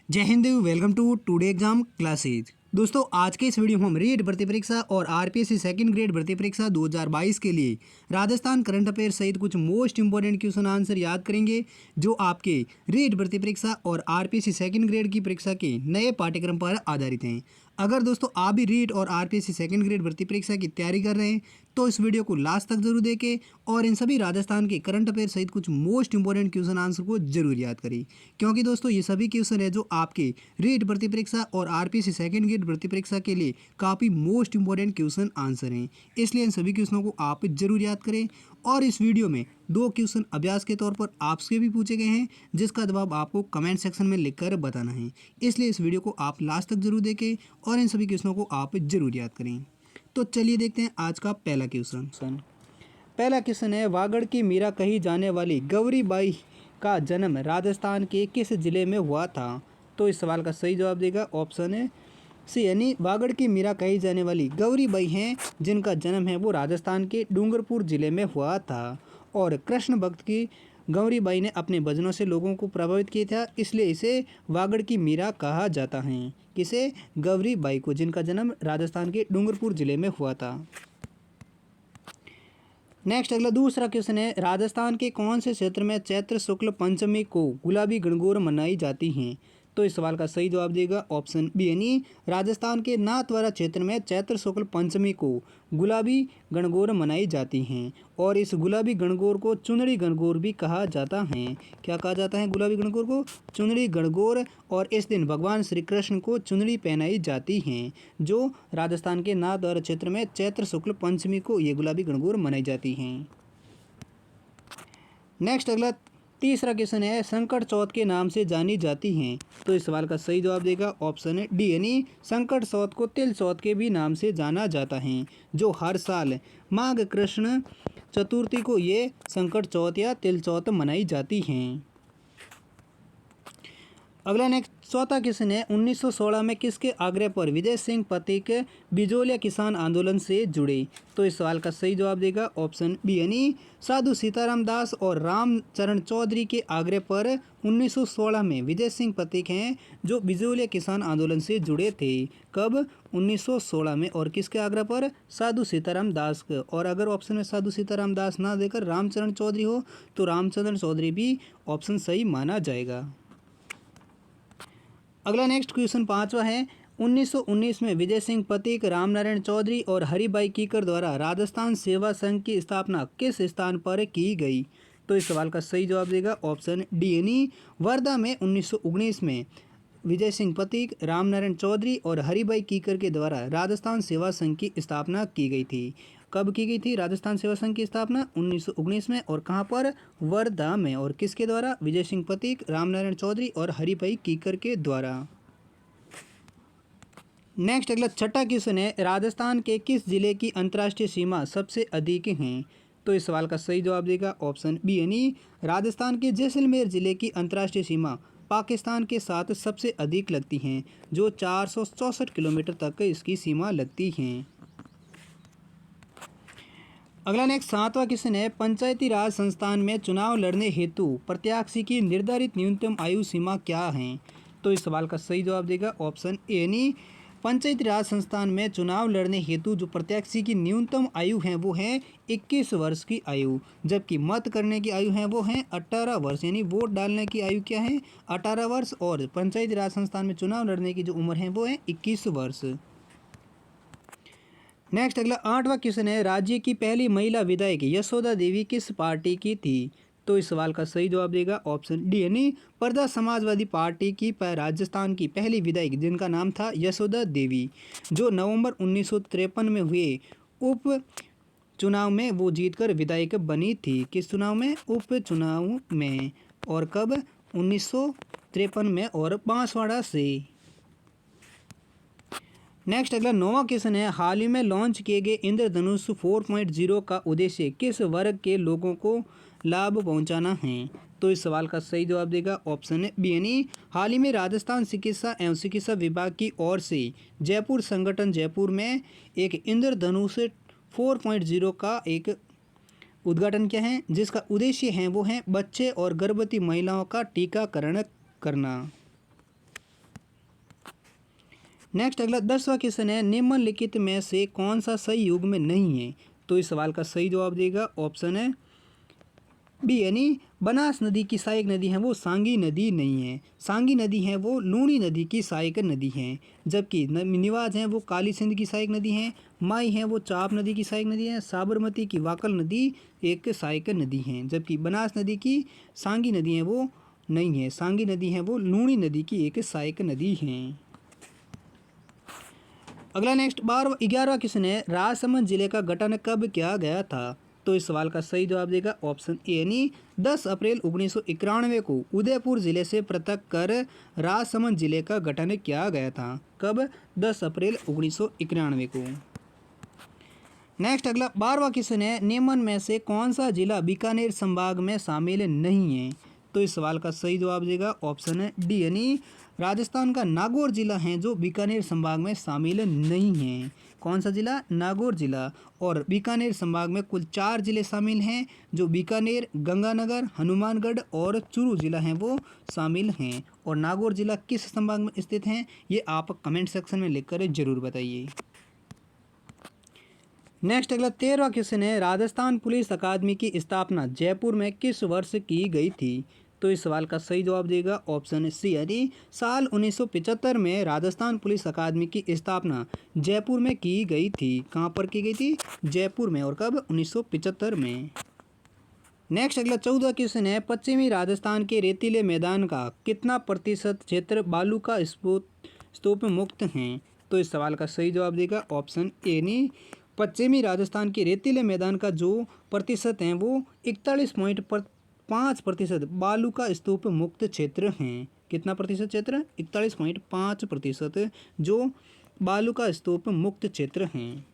जय Hind. Welcome to today exam classes. दोस्तों आज के इस वीडियो में हम रीट भर्ती परीक्षा और आरपीएससी सेकंड ग्रेड भर्ती परीक्षा 2022 के लिए राजस्थान करंट अफेयर सहित कुछ मोस्ट इंपॉर्टेंट क्वेश्चन आंसर याद करेंगे जो आपके रीट भर्ती परीक्षा और आरपीएससी सेकंड ग्रेड की परीक्षा के नए पाठ्यक्रम पर आधारित हैं। अगर दोस्तों आप भी रीट और आरपीएससी सेकंड ग्रेड भर्ती परीक्षा की तैयारी कर रहे हैं तो इस वीडियो को लास्ट तक जरूर देखें और इन सभी राजस्थान के करंट अफेयर सहित कुछ मोस्ट इंपॉर्टेंट क्वेश्चन आंसर को जरूर याद करें, क्योंकि दोस्तों ये सभी क्वेश्चन है जो आपके रीट भर्ती परीक्षा और आरपीएससी सेकंड ग्रेड भर्ती परीक्षा के लिए काफ़ी मोस्ट इंपॉर्टेंट क्वेश्चन आंसर हैं। इसलिए इन सभी क्वेश्चनों को आप जरूर याद करें और इस वीडियो में 2 क्वेश्चन अभ्यास के तौर पर आपसे भी पूछे गए हैं जिसका जवाब आपको कमेंट सेक्शन में लिखकर बताना है। इसलिए इस वीडियो को आप लास्ट तक जरूर देखें और इन सभी क्वेश्चनों को आप जरूर याद करें। तो चलिए देखते हैं आज का पहला क्वेश्चन। पहला क्वेश्चन है, वागड़ की मीरा कही जाने वाली गौरी बाई का जन्म राजस्थान के किस जिले में हुआ था? तो इस सवाल का सही जवाब देगा ऑप्शन है सी, यानी वागड़ की मीरा कही जाने वाली गौरी बाई हैं जिनका जन्म है वो राजस्थान के डूंगरपुर जिले में हुआ था। और कृष्ण भक्त की गौरी बाई ने अपने भजनों से लोगों को प्रभावित किया था, इसलिए इसे वागड़ की मीरा कहा जाता है। किसे? गौरी बाई को, जिनका जन्म राजस्थान के डूंगरपुर जिले में हुआ था। नेक्स्ट अगला दूसरा क्वेश्चन है, राजस्थान के कौन से क्षेत्र में चैत्र शुक्ल पंचमी को गुलाबी गणगौर मनाई जाती हैं? तो इस सवाल का सही जवाब देगा ऑप्शन बी, यानी राजस्थान के नाथद्वारा क्षेत्र में चैत्र शुक्ल पंचमी को गुलाबी गणगौर मनाई जाती हैं और इस गुलाबी गणगौर को चुनरी गणगौर भी कहा जाता है। क्या कहा जाता है गुलाबी गणगौर को? चुनरी गणगौर। और इस दिन भगवान श्री कृष्ण को चुनरी पहनाई जाती हैं, जो राजस्थान के नाथद्वारा क्षेत्र में चैत्र शुक्ल पंचमी को ये गुलाबी गणगौर मनाई जाती हैं। नेक्स्ट अगला तीसरा क्वेश्चन है, संकट चौथ के नाम से जानी जाती हैं? तो इस सवाल का सही जवाब देगा ऑप्शन है डी, यानी संकट चौथ को तिल चौथ के भी नाम से जाना जाता है, जो हर साल माघ कृष्ण चतुर्थी को ये संकट चौथ या तिल चौथ मनाई जाती हैं। अगला नेक्स्ट चौथा क्वेश्चन है, 1916 में किसके आग्रह पर विजय सिंह पथिक बिजोलिया किसान आंदोलन से जुड़े? तो इस सवाल का सही जवाब देगा ऑप्शन बी, यानी साधु सीताराम दास और रामचरण चौधरी के आग्रह पर 1916 में विजय सिंह पथिक हैं जो बिजोलिया किसान आंदोलन से जुड़े थे। कब? 1916 में। और किसके आग्रह पर? साधु सीताराम दास। और अगर ऑप्शन में साधु सीताराम दास ना देकर रामचरण चौधरी हो तो रामचंद्र चौधरी भी ऑप्शन सही माना जाएगा। अगला नेक्स्ट क्वेश्चन पांचवा है, 1919 में विजय सिंह पथिक, रामनारायण चौधरी और हरिभाई कीकर द्वारा राजस्थान सेवा संघ की स्थापना किस स्थान पर की गई? तो इस सवाल का सही जवाब देगा ऑप्शन डी, यानी वर्धा में 1919 में विजय सिंह पथिक, रामनारायण चौधरी और हरिभाई कीकर के द्वारा राजस्थान सेवा संघ की स्थापना की गई थी। कब की गई थी राजस्थान सेवा संघ की स्थापना? 1919 में। और कहाँ पर? वर्धा में। और किसके द्वारा? विजय सिंह पथिक, रामनारायण चौधरी और हरिभाई कीकर के द्वारा। नेक्स्ट अगला छठा क्वेश्चन है, राजस्थान के किस जिले की अंतर्राष्ट्रीय सीमा सबसे अधिक हैं? तो इस सवाल का सही जवाब देगा ऑप्शन बी, यानी राजस्थान के जैसलमेर जिले की अंतर्राष्ट्रीय सीमा पाकिस्तान के साथ सबसे अधिक लगती हैं, जो 464 किलोमीटर तक इसकी सीमा लगती हैं। अगला नेक्स्ट सातवां क्वेश्चन है, पंचायती राज संस्थान में चुनाव लड़ने हेतु प्रत्याशी की निर्धारित न्यूनतम आयु सीमा क्या है? तो इस सवाल का सही जवाब देगा ऑप्शन ए, यानी पंचायती राज संस्थान में चुनाव लड़ने हेतु जो प्रत्याशी की न्यूनतम आयु है वो है 21 वर्ष की आयु, जबकि मत करने की आयु है वो है 18 वर्ष, यानी वोट डालने की आयु क्या है? 18 वर्ष। और पंचायती राज संस्थान में चुनाव लड़ने की जो उम्र है वो है 21 वर्ष। नेक्स्ट अगला आठवां क्वेश्चन है, राज्य की पहली महिला विधायक यशोदा देवी किस पार्टी की थी? तो इस सवाल का सही जवाब देगा ऑप्शन डी, यानी प्रजा समाजवादी पार्टी की राजस्थान की पहली विधायक जिनका नाम था यशोदा देवी, जो नवंबर 1953 में हुए उप चुनाव में वो जीतकर विधायक बनी थी। किस चुनाव में? उप चुनाव में। और कब? 1953 में और बांसवाड़ा से। नेक्स्ट अगला नौवां क्वेश्चन है, हाल ही में लॉन्च किए गए इंद्रधनुष 4.0 का उद्देश्य किस वर्ग के लोगों को लाभ पहुंचाना है? तो इस सवाल का सही जवाब देगा ऑप्शन बी, यानी हाल ही में राजस्थान चिकित्सा एवं चिकित्सा विभाग की ओर से जयपुर संगठन जयपुर में एक इंद्रधनुष 4.0 का एक उद्घाटन किया है, जिसका उद्देश्य है वो है बच्चे और गर्भवती महिलाओं का टीकाकरण करना। नेक्स्ट अगला 10वां क्वेश्चन है, निम्नलिखित में से कौन सा सही युग में नहीं है। तो इस सवाल का सही जवाब देगा ऑप्शन है बी, यानी बनास नदी की सहायक नदी है वो सांगी नदी नहीं है। सांगी नदी है वो लूणी नदी की सहायक नदी है, जबकि निवाज है वो काली सिंध की सहायक नदी है। माई है वो चाप नदी की सहायक नदी है। साबरमती की वाकल नदी एक सहायक नदी है, जबकि बनास नदी की सांगी नदी है वो नहीं है। सांगी नदी है वो लूणी नदी की एक सहायक नदी है। अगला नेक्स्ट 11वां क्वेश्चन है, राजसमंद जिले का गठन कब किया गया था। तो इस सवाल का सही जवाब देगा ऑप्शन ए, यानी 10 अप्रैल 1991 को उदयपुर जिले से पृथक कर राजसमंद जिले का गठन किया गया था। कब? 10 अप्रैल 1991 को। नेक्स्ट अगला 12वां क्वेश्चन है, निम्न में से कौन सा जिला बीकानेर संभाग में शामिल नहीं है। तो इस सवाल का सही जवाब देगा ऑप्शन है डी, यानी राजस्थान का नागौर जिला है जो बीकानेर संभाग में शामिल नहीं है। कौन सा जिला? नागौर जिला। और बीकानेर संभाग में कुल 4 जिले शामिल हैं, जो बीकानेर, गंगानगर, हनुमानगढ़ और चूरू जिला हैं वो शामिल हैं। और नागौर जिला किस संभाग में स्थित है, ये आप कमेंट सेक्शन में लिखकर जरूर बताइए। नेक्स्ट अगला 13वां क्वेश्चन है, राजस्थान पुलिस अकादमी की स्थापना जयपुर में किस वर्ष की गई थी। तो इस सवाल का सही जवाब देगा ऑप्शन सी, यानी साल 1975 में राजस्थान पुलिस अकादमी की स्थापना जयपुर में की गई थी। कहाँ पर की गई थी? जयपुर में। और कब? 1975 में। नेक्स्ट अगला 14वां क्वेश्चन है, पश्चिमी राजस्थान के रेतीले मैदान का कितना प्रतिशत क्षेत्र बालू का स्तूप मुक्त हैं। तो इस सवाल का सही जवाब देगा ऑप्शन ए, यानी पश्चिमी राजस्थान के रेतीले मैदान का जो प्रतिशत है वो 41.5% बालू का स्तूप मुक्त क्षेत्र हैं। कितना प्रतिशत क्षेत्र? 41.5% जो बालू का स्तूप मुक्त क्षेत्र हैं।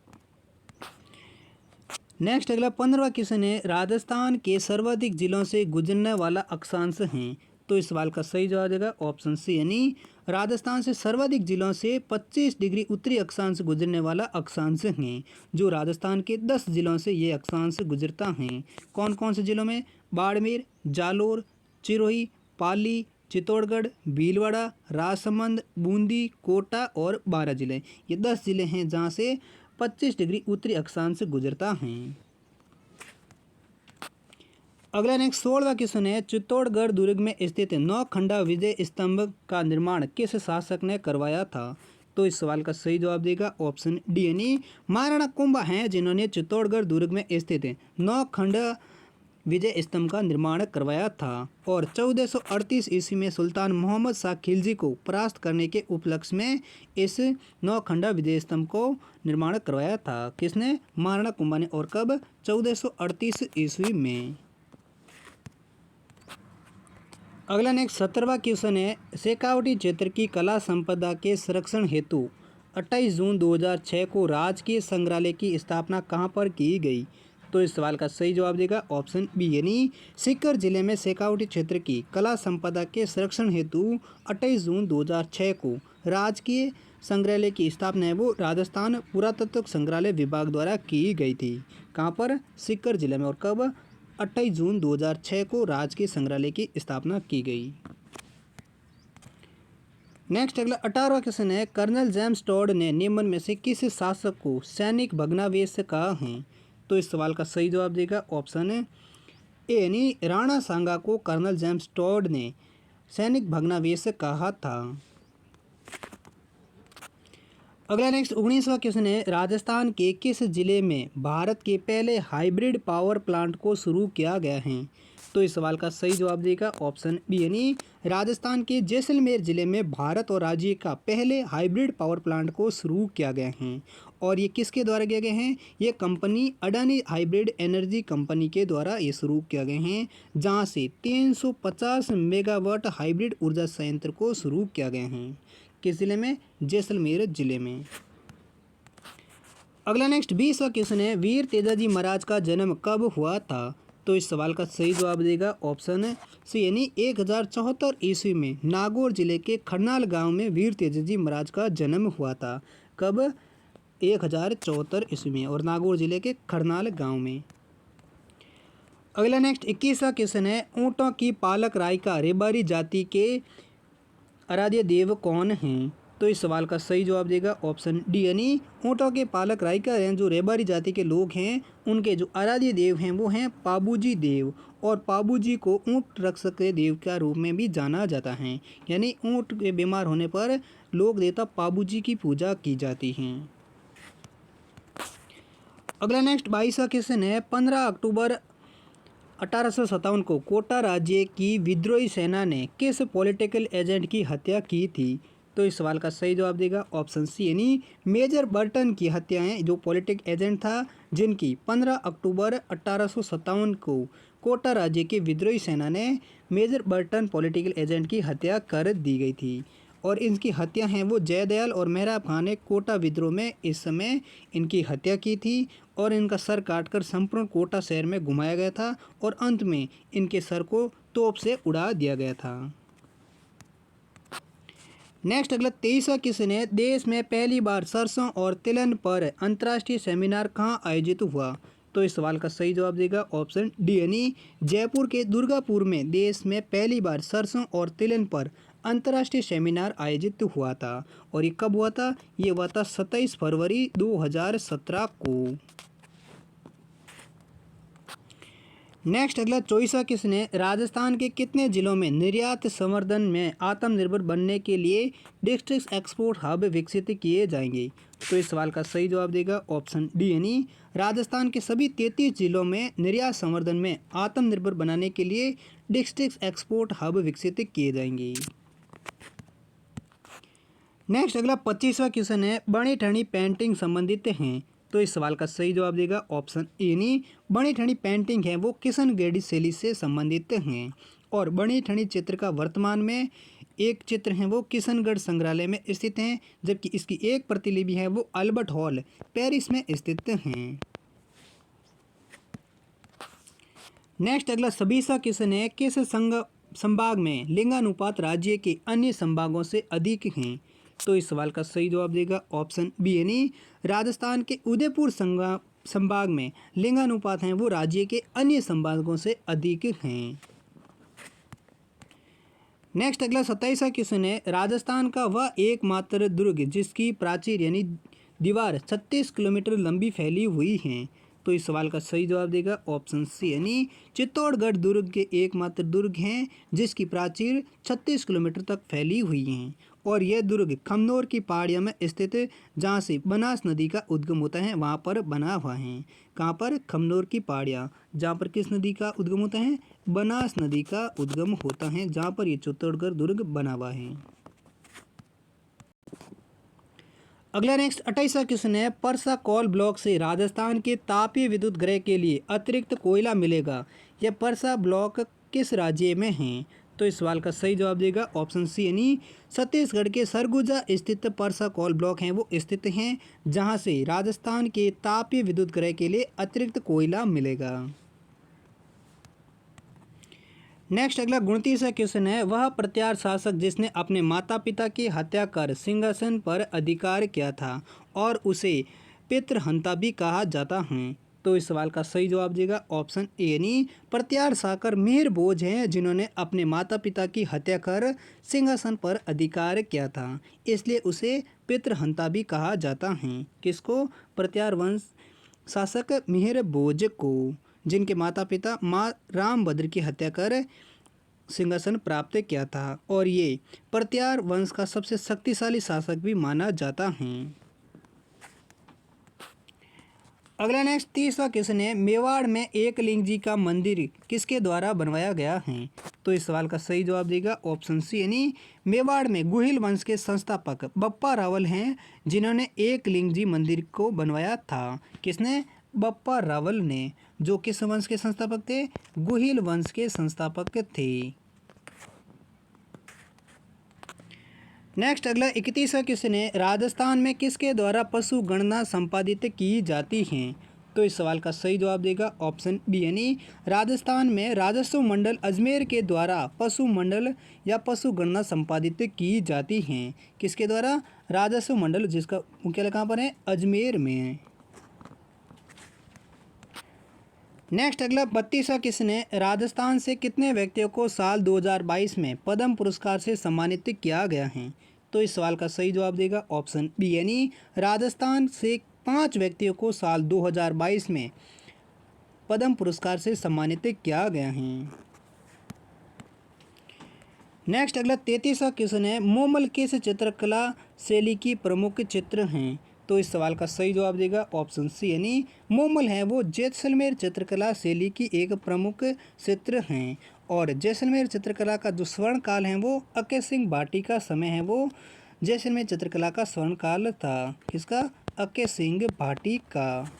नेक्स्ट अगला 15वां क्वेश्चन है, राजस्थान के सर्वाधिक जिलों से गुजरने वाला अक्षांश हैं। तो इस सवाल का सही जवाब देगा ऑप्शन सी, यानी राजस्थान से सर्वाधिक जिलों से 25 डिग्री उत्तरी अक्षांश गुजरने वाला अक्षांश हैं, जो राजस्थान के 10 जिलों से ये अक्षांश गुजरता हैं। कौन कौन से जिलों में? बाड़मेर, जालोर, सिरोही, पाली, चित्तौड़गढ़, भीलवाड़ा, राजसमंद, बूंदी, कोटा और 12 जिले। ये 10 जिले हैं जहाँ से 25 डिग्री उत्तरी अक्षांश गुजरता है। अगला नेक्स्ट 16वां क्वेश्चन है, चित्तौड़गढ़ दुर्ग में स्थित नौखंडा विजय स्तंभ का निर्माण किस शासक ने करवाया था। तो इस सवाल का सही जवाब देगा ऑप्शन डी, यानी महाराणा कुंभा हैं जिन्होंने चित्तौड़गढ़ दुर्ग में स्थित नौखंडा विजय स्तंभ का निर्माण करवाया था। और 1438 ईस्वी में सुल्तान मोहम्मद शाह खिलजी को परास्त करने के उपलक्ष्य में इस नौखंडा विजय स्तंभ को निर्माण करवाया था। किसने? महाराणा कुंभा ने। और कब? 1438 ईस्वी में। अगला नेक्स्ट 17वां क्वेश्चन है, शेखावटी क्षेत्र की कला संपदा के संरक्षण हेतु 28 जून 2006 को राजकीय संग्रहालय की स्थापना कहाँ पर की गई। तो इस सवाल का सही जवाब देगा ऑप्शन बी, यानी सीकर जिले में शेखावटी क्षेत्र की कला संपदा के संरक्षण हेतु 28 जून 2006 को राजकीय संग्रहालय की स्थापना है वो राजस्थान पुरातत्व संग्रहालय विभाग द्वारा की गई थी। कहाँ पर? सीकर जिले में। और कब? 28 जून 2006 को राजकीय संग्रहालय की स्थापना की गई। नेक्स्ट अगला 18वां क्वेश्चन है, कर्नल जेम्स टॉड ने निम्न में से किस शासक को सैनिक भग्नावशेष कहा है। तो इस सवाल का सही जवाब देगा ऑप्शन ए, यानी राणा सांगा को कर्नल जेम्स टॉड ने सैनिक भग्नावशेष कहा था। अगला नेक्स्ट 19वां क्वेश्चन है, राजस्थान के किस जिले में भारत के पहले हाइब्रिड पावर प्लांट को शुरू किया गया है। तो इस सवाल का सही जवाब देगा ऑप्शन बी, यानी राजस्थान के जैसलमेर जिले में भारत और राज्य का पहले हाइब्रिड पावर प्लांट को शुरू किया गया है। और ये किसके द्वारा किए गए हैं? ये company Adani hybrid energy company के द्वारा ये शुरू किया गए हैं, जहाँ से 350 मेगावाट हाइब्रिड ऊर्जा संयंत्र को शुरू किया गया है। किस जिले में? जैसलमेर जिले में। अगला नेक्स्ट 20वां क्वेश्चन है, वीर तेजाजी महाराज का जन्म कब हुआ था। तो इस सवाल का सही जवाब देगा ऑप्शन सी, यानी 1074 ईस्वी में नागौर जिले के खरनाल गांव में वीर तेजाजी महाराज का जन्म हुआ था। कब? 1074 ईस्वी में। और नागौर जिले के खरनाल गांव में। अगला नेक्स्ट 21वां क्वेश्चन है, ऊँटों की पालक राय का रेबारी जाति के आराध्य देव कौन हैं। तो इस सवाल का सही जवाब देगा ऑप्शन डी यानी ऊँटों के पालक राइकर हैं जो रेबारी जाति के लोग हैं, उनके जो आराध्य देव हैं वो हैं पाबूजी देव, और पाबूजी को ऊँट रक्षक के देव का रूप में भी जाना जाता है, यानी ऊँट के बीमार होने पर लोक देवता पाबूजी की पूजा की जाती है। अगला नेक्स्ट 22वां क्वेश्चन है 15 अक्टूबर 1857 को कोटा राज्य की विद्रोही सेना ने किस पॉलिटिकल एजेंट की हत्या की थी? तो इस सवाल का सही जवाब देगा ऑप्शन सी यानी मेजर बर्टन की हत्याएं, जो पॉलिटिक एजेंट था जिनकी 15 अक्टूबर 1857 को कोटा राज्य की विद्रोही सेना ने मेजर बर्टन पॉलिटिकल एजेंट की हत्या कर दी गई थी, और इनकी हत्या हैं वो जयदयाल और मेहराब खान ने कोटा विद्रोह में इस समय इनकी हत्या की थी, और इनका सर काटकर संपूर्ण कोटा शहर में घुमाया गया था, और अंत में इनके सर को तोप से उड़ा दिया गया था। नेक्स्ट अगला 23वां क्वेश्चन है देश में पहली बार सरसों और तिलहन पर अंतर्राष्ट्रीय सेमिनार कहाँ आयोजित हुआ? तो इस सवाल का सही जवाब देगा ऑप्शन डी यानी जयपुर के दुर्गापुर में देश में पहली बार सरसों और तिलहन पर अंतर्राष्ट्रीय सेमिनार आयोजित हुआ था, और ये कब हुआ था? ये हुआ था 27 फरवरी 2017 को। नेक्स्ट अगला 24वां क्वेश्चन है राजस्थान के कितने जिलों में निर्यात संवर्धन में आत्मनिर्भर बनने के लिए डिस्ट्रिक्ट एक्सपोर्ट हब विकसित किए जाएंगे? तो इस सवाल का सही जवाब देगा ऑप्शन डी यानी राजस्थान के सभी 33 जिलों में निर्यात संवर्धन में आत्मनिर्भर बनाने के लिए डिस्ट्रिक्ट एक्सपोर्ट हब विकसित किए जाएंगे। नेक्स्ट अगला 25वां क्वेश्चन है बणी ठनी पेंटिंग संबंधित हैं? तो इस सवाल का सही जवाब देगा ऑप्शन ए यानी बणी ठनी पेंटिंग है वो किशनगढ़ी शैली से संबंधित हैं, और बणी ठनी चित्र का वर्तमान में एक चित्र है वो किशनगढ़ संग्रहालय में स्थित हैं, जबकि इसकी एक प्रतिलिपि है वो अल्बर्ट हॉल पेरिस में स्थित हैं। नेक्स्ट अगला 26वां क्वेश्चन है किस संभाग में लिंगानुपात राज्य के अन्य संभागों से अधिक हैं? तो इस सवाल का सही जवाब देगा ऑप्शन बी यानी राजस्थान के उदयपुर संभाग में लिंगानुपात हैं वो राज्य के अन्य संभागों से अधिक हैं। नेक्स्ट अगला 27वां क्वेश्चन है राजस्थान का वह एकमात्र दुर्ग जिसकी प्राचीर यानी दीवार 36 किलोमीटर लंबी फैली हुई है? तो इस सवाल का सही जवाब देगा ऑप्शन सी यानी चित्तौड़गढ़ दुर्ग के एकमात्र दुर्ग हैं जिसकी प्राचीर 36 किलोमीटर तक फैली हुई हैं, और यह दुर्ग खमनोर की पहाड़ियों में स्थित जहाँ से बनास नदी का उद्गम होता है वहाँ पर बना हुआ है। कहाँ पर? खमनोर की पहाड़ियाँ, जहाँ पर किस नदी का उद्गम होता है? बनास नदी का उद्गम होता है, जहाँ पर ये चित्तौड़गढ़ दुर्ग बना हुआ है। अगला नेक्स्ट 28वां क्वेश्चन है परसा कोल ब्लॉक से राजस्थान के तापीय विद्युत ग्रह के लिए अतिरिक्त कोयला मिलेगा, यह परसा ब्लॉक किस राज्य में है? तो इस सवाल का सही जवाब देगा ऑप्शन सी यानी छत्तीसगढ़ के सरगुजा स्थित परसा कोल ब्लॉक हैं वो स्थित हैं, जहां से राजस्थान के तापीय विद्युत ग्रह के लिए अतिरिक्त कोयला मिलेगा। नेक्स्ट अगला 29वां क्वेश्चन है वह प्रत्यार शासक जिसने अपने माता पिता की हत्या कर सिंहासन पर अधिकार किया था और उसे पितृहंता भी कहा जाता है? तो इस सवाल का सही जवाब देगा ऑप्शन ए यानी प्रत्यार शासक मिहिर भोज हैं जिन्होंने अपने माता पिता की हत्या कर सिंहासन पर अधिकार किया था, इसलिए उसे पितृहंता भी कहा जाता है। किसको? प्रत्यार वंश शासक मिहिर भोज को, जिनके माता पिता माँ रामभद्र की हत्या कर सिंहासन प्राप्त किया था, और ये प्रत्यार वंश का सबसे शक्तिशाली शासक भी माना जाता है। अगला नेक्स्ट 30वां क्वेश्चन है मेवाड़ में एकलिंग जी का मंदिर किसके द्वारा बनवाया गया है? तो इस सवाल का सही जवाब देगा ऑप्शन सी यानी मेवाड़ में गुहिल वंश के संस्थापक बप्पा रावल हैं जिन्होंने एकलिंग जी मंदिर को बनवाया था। किसने? बप्पा रावल ने, जो किस वंश के संस्थापक थे? गुहिल वंश के संस्थापक थे। नेक्स्ट अगला 31वां क्वेश्चन है राजस्थान में किसके द्वारा पशु गणना संपादित की जाती हैं? तो इस सवाल का सही जवाब देगा ऑप्शन बी यानी राजस्थान में राजस्व मंडल अजमेर के द्वारा पशु मंडल या पशु गणना संपादित की जाती हैं। किसके द्वारा? राजस्व मंडल, जिसका मुख्यालय कहाँ पर है? अजमेर में है। नेक्स्ट अगला 32वां क्वेश्चन है राजस्थान से कितने व्यक्तियों को साल 2022 में पद्म पुरस्कार से सम्मानित किया गया है? तो इस सवाल का सही जवाब देगा ऑप्शन बी, यानी राजस्थान से 5 व्यक्तियों को साल 2022 में पद्म पुरस्कार से सम्मानित किया गया है। नेक्स्ट अगला 33वां क्वेश्चन है, मोमल किस चित्रकला शैली की प्रमुख चित्र हैं? तो इस सवाल का सही जवाब देगा ऑप्शन सी, यानी मोमल है वो जैसलमेर चित्रकला शैली की एक प्रमुख चित्र हैं। और जैसलमेर चित्रकला का जो स्वर्ण काल है वो अक्के सिंह भाटी का समय है वो जैसलमेर चित्रकला का स्वर्ण काल था। किसका? अक्के सिंह भाटी का।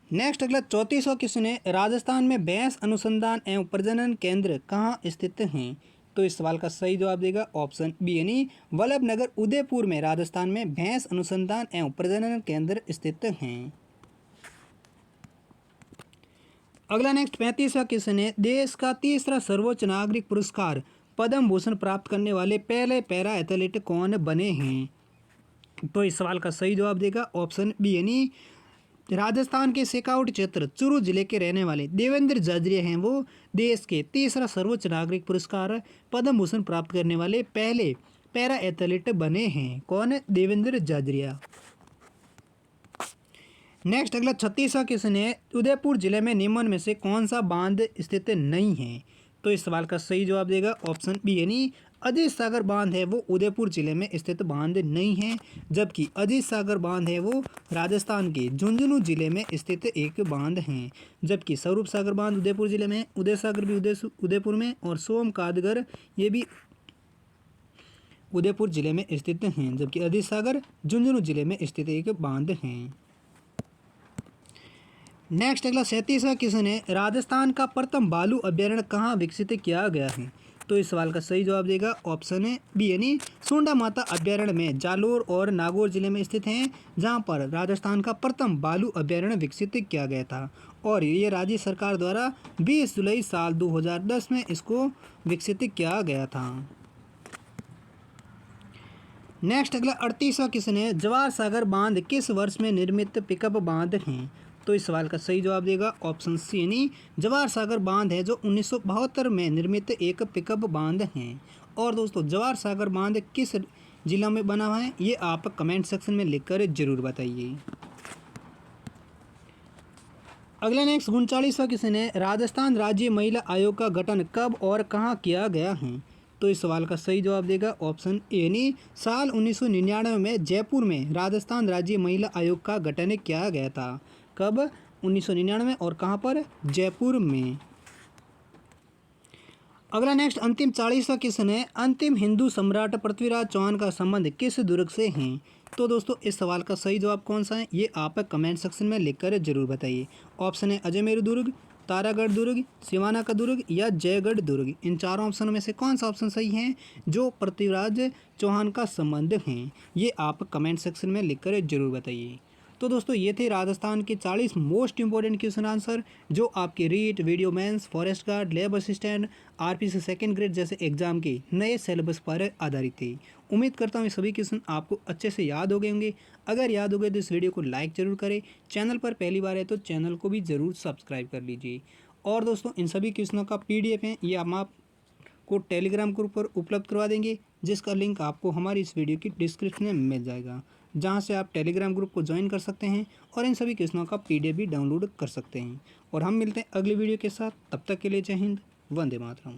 नेक्स्ट अगला 34वां क्वेश्चन है, राजस्थान में भैंस अनुसंधान एवं प्रजनन केंद्र कहाँ स्थित हैं? तो इस सवाल का सही जवाब देगा ऑप्शन बी, यानी वल्लभनगर उदयपुर में राजस्थान में भैंस अनुसंधान एवं प्रजनन केंद्र स्थित हैं। अगला नेक्स्ट 35वां क्वेश्चन है, देश का तीसरा सर्वोच्च नागरिक पुरस्कार पद्म भूषण प्राप्त करने वाले पहले पैरा एथलीट कौन बने हैं? तो इस सवाल का सही जवाब देगा ऑप्शन बी, यानी राजस्थान के शेखावट क्षेत्र चूरू जिले के रहने वाले देवेंद्र जाजरिया हैं वो देश के तीसरा सर्वोच्च नागरिक पुरस्कार पद्म भूषण प्राप्त करने वाले पहले पैरा एथलीट बने हैं। कौन? देवेंद्र जाजरिया। नेक्स्ट अगला 36वां क्वेश्चन है, उदयपुर जिले में निम्न में से कौन सा बांध स्थित नहीं है? तो इस सवाल का सही जवाब देगा ऑप्शन बी, यानी अजीत सागर बांध है वो उदयपुर जिले में स्थित बांध नहीं है, जबकि अजीत सागर बांध है वो राजस्थान के झुंझुनू जिले में स्थित एक बांध है। जबकि स्वरूप सागर बांध उदयपुर जिले में, उदय सागर भी उदयपुर में और सोम कादगर ये भी उदयपुर जिले में स्थित हैं, जबकि अजीत सागर झुंझुनू जिले में स्थित एक बांध है। नेक्स्ट अगला 37वां क्वेश्चन है, राजस्थान का प्रथम भालू अभ्यारण्य कहाँ विकसित किया गया है? तो इस सवाल का सही जवाब देगा ऑप्शन है बी, यानी सोंडा माता अभ्यारण्य में जालोर और नागौर जिले में स्थित हैं, जहां पर राजस्थान का प्रथम भालू अभ्यारण्य विकसित किया गया था। और ये राज्य सरकार द्वारा 20 जुलाई साल 2010 में इसको विकसित किया गया था। नेक्स्ट अगला 38वां क्वेश्चन है, जवाहर सागर बांध किस वर्ष में निर्मित पिकअप बांध हैं? तो इस सवाल का सही जवाब देगा ऑप्शन सी, यानी जवाहर सागर बांध है जो 1972 में निर्मित एक पिकअप बांध है। और दोस्तों जवाहर सागर बांध किस जिला में बना हुआ है ये आप कमेंट सेक्शन में लिखकर जरूर बताइए। अगला नेक्स्ट 39वां क्वेश्चन है, राजस्थान राज्य महिला आयोग का गठन कब और कहाँ किया गया है? तो इस सवाल का सही जवाब देगा ऑप्शन ए, यानी साल 1999 में जयपुर में राजस्थान राज्य महिला आयोग का गठन किया गया था। कब? 1999 और कहाँ पर? जयपुर में। अगला नेक्स्ट अंतिम 40वां क्वेश्चन है, अंतिम हिंदू सम्राट पृथ्वीराज चौहान का संबंध किस दुर्ग से है? तो दोस्तों इस सवाल का सही जवाब कौन सा है ये आप कमेंट सेक्शन में लिखकर जरूर बताइए। ऑप्शन है अजमेर दुर्ग, तारागढ़ दुर्ग, सिवाना का दुर्ग या जयगढ़ दुर्ग। इन चारों ऑप्शनों में से कौन सा ऑप्शन सही है जो पृथ्वीराज चौहान का संबंध है ये आप कमेंट सेक्शन में लिखकर जरूर बताइए। तो दोस्तों ये थे राजस्थान के 40 मोस्ट इंपॉर्टेंट क्वेश्चन आंसर जो आपके REET, VDO mains, forest guard, lab assistant, RPSC second grade जैसे एग्जाम के नए सिलेबस पर आधारित थे। उम्मीद करता हूँ ये सभी क्वेश्चन आपको अच्छे से याद हो गए होंगे। अगर याद हो गए तो इस वीडियो को लाइक जरूर करें, चैनल पर पहली बार है तो चैनल को भी ज़रूर सब्सक्राइब कर लीजिए। और दोस्तों इन सभी क्वेश्चनों का PDF है ये हम आपको टेलीग्राम ग्रुप पर उपलब्ध करवा देंगे, जिसका लिंक आपको हमारी इस वीडियो की डिस्क्रिप्शन में मिल जाएगा, जहां से आप टेलीग्राम ग्रुप को ज्वाइन कर सकते हैं और इन सभी क्वेश्चनों का PDF भी डाउनलोड कर सकते हैं। और हम मिलते हैं अगली वीडियो के साथ, तब तक के लिए जय हिंद, वंदे मातरम।